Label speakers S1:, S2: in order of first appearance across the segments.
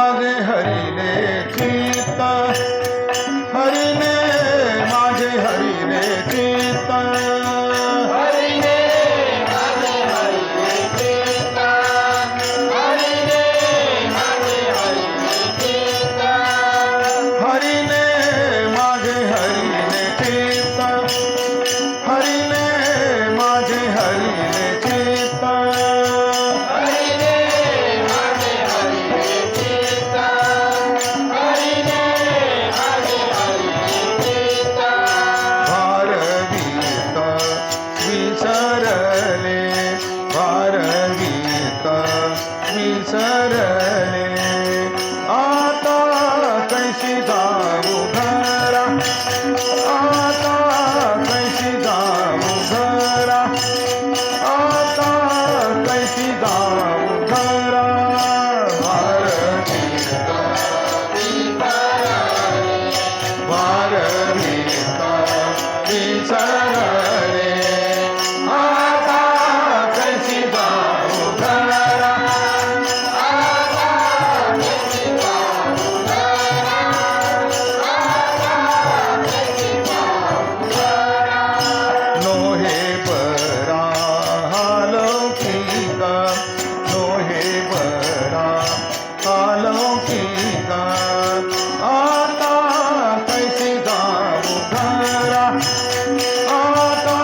S1: माझे हरिले चित्त, हरिने माझे हरिले चित्त,
S2: हरिने माझे हरिले चित्त, हरिने माझे हरिले चित्त,
S1: हरिने माझे हरिले चित्त, हरिने माझे हरिले चित्त,
S2: हरिने माझे हरिले चित्त, हरिने माझे हरिले चित्त,
S1: भारगीत विसरले, भारगीत विसरले, आता कैसी जाऊ घरा, आता कैसी जाऊ घरा, आता कैसी जाऊ घरा, भारगीत भारगीत विसरले, आता कैसी जाऊ घरा, नोहे बरा अलौकिक, नोहे बरा अलौकिक, आता कैसी जाऊ घरा, आता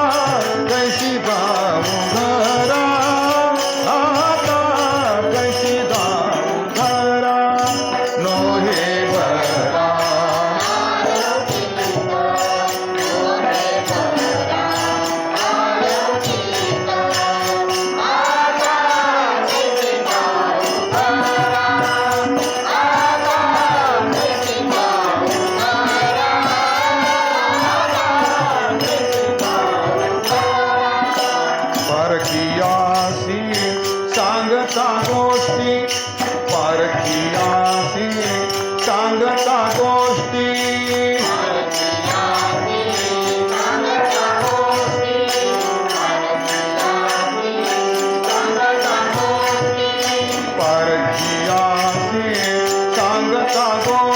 S1: कैसी जाऊ घरा, आता कैसी जाऊ घरा, नोहे बरा परकीयासी सांगता गोष्टी, परकीयासी सांगता गोष्टी, परकीयासी सांगता गोष्टी,